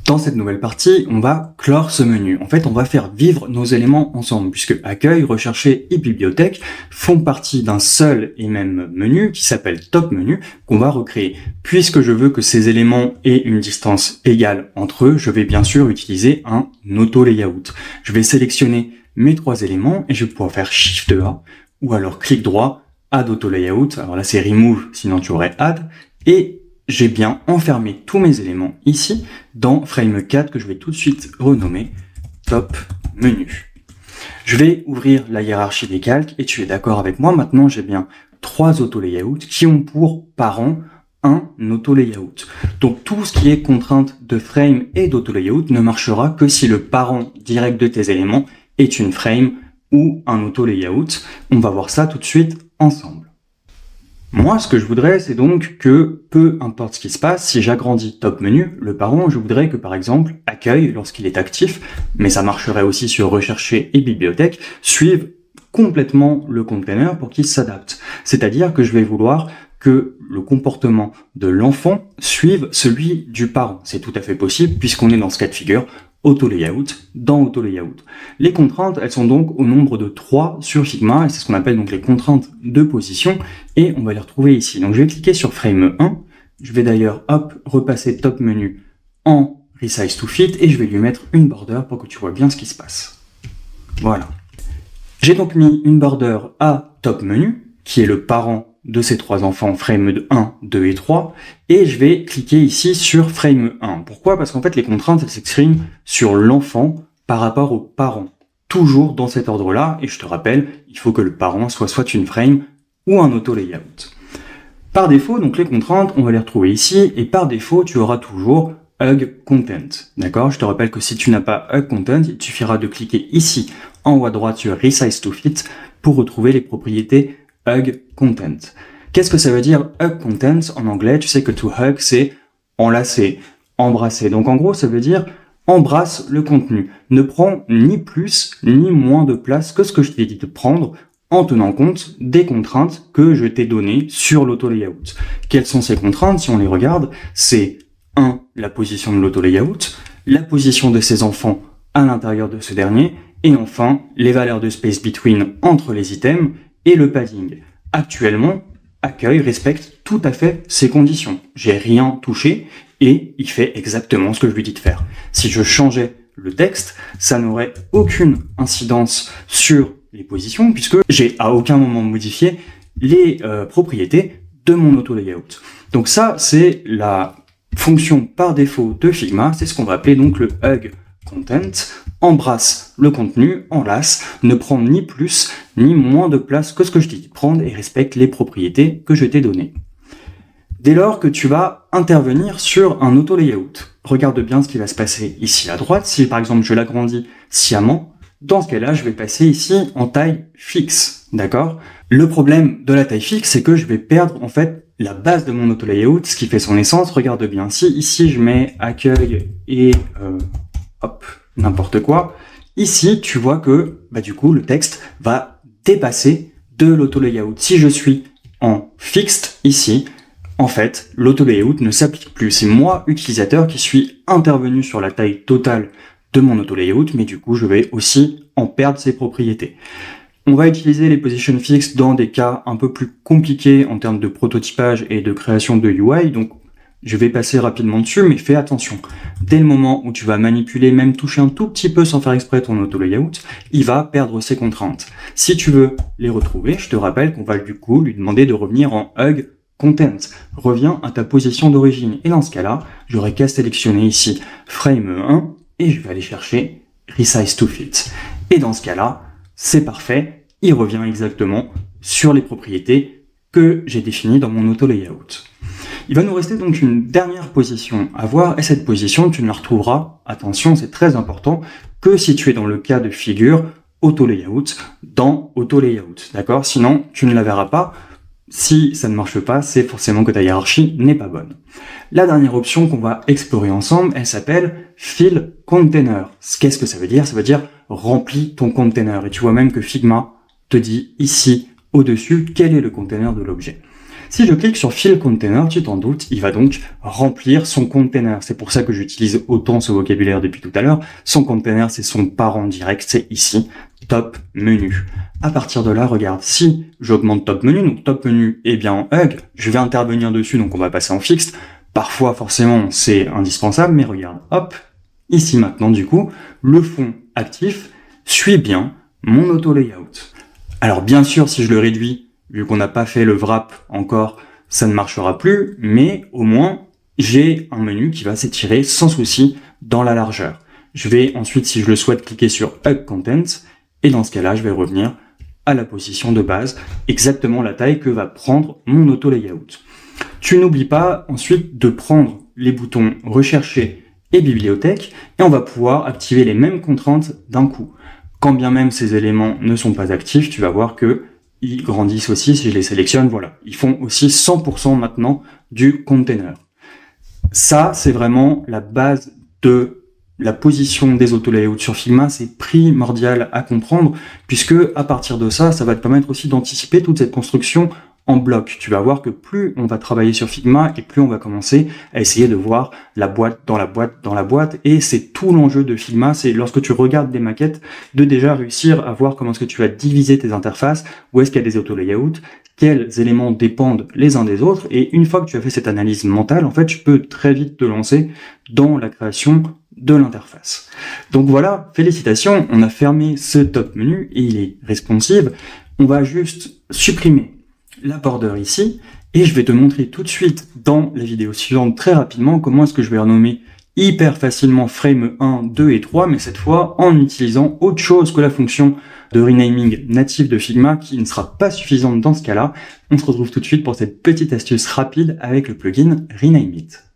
Dans cette nouvelle partie, on va clore ce menu. En fait, on va faire vivre nos éléments ensemble, puisque accueil, rechercher et bibliothèque font partie d'un seul et même menu qui s'appelle top menu, qu'on va recréer. Puisque je veux que ces éléments aient une distance égale entre eux, je vais bien sûr utiliser un auto layout. Je vais sélectionner mes trois éléments et je vais pouvoir faire Shift A ou alors clic droit, Add Auto Layout. Alors là, c'est Remove, sinon tu aurais Add. Et j'ai bien enfermé tous mes éléments ici dans Frame 4 que je vais tout de suite renommer Top Menu. Je vais ouvrir la hiérarchie des calques et tu es d'accord avec moi. Maintenant, j'ai bien trois auto-layouts qui ont pour parent un auto-layout. Donc tout ce qui est contrainte de frame et d'auto-layout ne marchera que si le parent direct de tes éléments est une frame ou un auto-layout. On va voir ça tout de suite ensemble. Moi, ce que je voudrais, c'est donc que, peu importe ce qui se passe, si j'agrandis top menu, le parent, je voudrais que, par exemple, accueil, lorsqu'il est actif, mais ça marcherait aussi sur rechercher et bibliothèque, suive complètement le container pour qu'il s'adapte. C'est-à-dire que je vais vouloir que le comportement de l'enfant suive celui du parent. C'est tout à fait possible, puisqu'on est dans ce cas de figure, auto-layout dans auto-layout. Les contraintes, elles sont donc au nombre de 3 sur Figma, et c'est ce qu'on appelle donc les contraintes de position, et on va les retrouver ici. Donc je vais cliquer sur Frame 1, je vais d'ailleurs, repasser Top Menu en Resize to Fit, et je vais lui mettre une border pour que tu vois bien ce qui se passe. Voilà. J'ai donc mis une border à Top Menu, qui est le parent de ces trois enfants, frame 1, 2 et 3, et je vais cliquer ici sur frame 1. Pourquoi? Parce qu'en fait, les contraintes, elles s'expriment sur l'enfant par rapport au parent. Toujours dans cet ordre-là, et je te rappelle, il faut que le parent soit une frame ou un auto-layout. Par défaut, donc les contraintes, on va les retrouver ici, et par défaut, tu auras toujours Hug Content. D'accord? Je te rappelle que si tu n'as pas Hug Content, il suffira de cliquer ici, en haut à droite sur Resize to Fit, pour retrouver les propriétés Hug Content. Qu'est-ce que ça veut dire Hug Content en anglais? Tu sais que to hug, c'est enlacer, embrasser. Donc en gros, ça veut dire embrasse le contenu. Ne prends ni plus ni moins de place que ce que je t'ai dit de prendre en tenant compte des contraintes que je t'ai données sur l'auto-layout. Quelles sont ces contraintes? Si on les regarde, c'est 1. La position de l'auto-layout, la position de ses enfants à l'intérieur de ce dernier, et enfin, les valeurs de space between entre les items et le padding. Actuellement, accueil respecte tout à fait ces conditions. J'ai rien touché et il fait exactement ce que je lui dis de faire. Si je changeais le texte, ça n'aurait aucune incidence sur les positions puisque j'ai à aucun moment modifié les propriétés de mon auto-layout. Donc ça, c'est la fonction par défaut de Figma. C'est ce qu'on va appeler donc le Hug Content. Embrasse le contenu, enlace, ne prend ni plus ni moins de place que ce que je t'ai dit de prendre et respecte les propriétés que je t'ai données. Dès lors que tu vas intervenir sur un auto-layout, regarde bien ce qui va se passer ici à droite. Si par exemple je l'agrandis sciemment, dans ce cas-là, je vais passer ici en taille fixe, d'accord? Le problème de la taille fixe, c'est que je vais perdre en fait la base de mon auto-layout, ce qui fait son essence. Regarde bien, si ici je mets accueil et n'importe quoi. Ici, tu vois que, du coup, le texte va dépasser de l'auto-layout. Si je suis en fixed ici, en fait, l'auto-layout ne s'applique plus. C'est moi, utilisateur, qui suis intervenu sur la taille totale de mon auto-layout, mais du coup, je vais aussi en perdre ses propriétés. On va utiliser les position fixed dans des cas un peu plus compliqués en termes de prototypage et de création de UI, donc je vais passer rapidement dessus, mais fais attention. Dès le moment où tu vas manipuler, même toucher un tout petit peu sans faire exprès ton auto-layout, il va perdre ses contraintes. Si tu veux les retrouver, je te rappelle qu'on va du coup lui demander de revenir en Hug Content. Reviens à ta position d'origine. Et dans ce cas-là, j'aurai qu'à sélectionner ici Frame 1 et je vais aller chercher Resize to Fit. Et dans ce cas-là, c'est parfait. Il revient exactement sur les propriétés que j'ai définies dans mon auto-layout. Il va nous rester donc une dernière position à voir, et cette position, tu ne la retrouveras, attention, c'est très important, que si tu es dans le cas de figure auto-layout, dans auto-layout, d'accord? Sinon, tu ne la verras pas. Si ça ne marche pas, c'est forcément que ta hiérarchie n'est pas bonne. La dernière option qu'on va explorer ensemble, elle s'appelle Fill Container. Qu'est-ce que ça veut dire? Ça veut dire remplis ton container. Et tu vois même que Figma te dit ici, au-dessus, quel est le container de l'objet. Si je clique sur Fill Container, tu t'en doutes, il va donc remplir son container. C'est pour ça que j'utilise autant ce vocabulaire depuis tout à l'heure. Son container, c'est son parent direct, c'est ici, top menu. À partir de là, regarde, si j'augmente top menu, donc top menu est bien en hug, je vais intervenir dessus, donc on va passer en fixe. Parfois, forcément, c'est indispensable, mais regarde, hop, ici maintenant, du coup, le fond actif suit bien mon auto layout. Alors bien sûr, si je le réduis, vu qu'on n'a pas fait le wrap encore, ça ne marchera plus, mais au moins, j'ai un menu qui va s'étirer sans souci dans la largeur. Je vais ensuite, si je le souhaite, cliquer sur Hug Contents, et dans ce cas-là, je vais revenir à la position de base, exactement la taille que va prendre mon auto layout. Tu n'oublies pas ensuite de prendre les boutons Rechercher et Bibliothèque, et on va pouvoir activer les mêmes contraintes d'un coup. Quand bien même ces éléments ne sont pas actifs, tu vas voir que ils grandissent aussi si je les sélectionne, voilà. Ils font aussi 100% maintenant du container. Ça, c'est vraiment la base de la position des auto-layouts sur Figma, c'est primordial à comprendre, puisque à partir de ça, ça va te permettre aussi d'anticiper toute cette construction en bloc. Tu vas voir que plus on va travailler sur Figma et plus on va commencer à essayer de voir la boîte dans la boîte dans la boîte, et c'est tout l'enjeu de Figma, c'est lorsque tu regardes des maquettes, de déjà réussir à voir comment est-ce que tu vas diviser tes interfaces, où est-ce qu'il y a des auto-layouts, quels éléments dépendent les uns des autres, et une fois que tu as fait cette analyse mentale, en fait, tu peux très vite te lancer dans la création de l'interface. Donc voilà, félicitations, on a fermé ce top menu et il est responsive. On va juste supprimer la border ici, et je vais te montrer tout de suite dans la vidéo suivante très rapidement comment est-ce que je vais renommer hyper facilement frame 1, 2 et 3, mais cette fois en utilisant autre chose que la fonction de renaming native de Figma qui ne sera pas suffisante dans ce cas-là. On se retrouve tout de suite pour cette petite astuce rapide avec le plugin Rename It.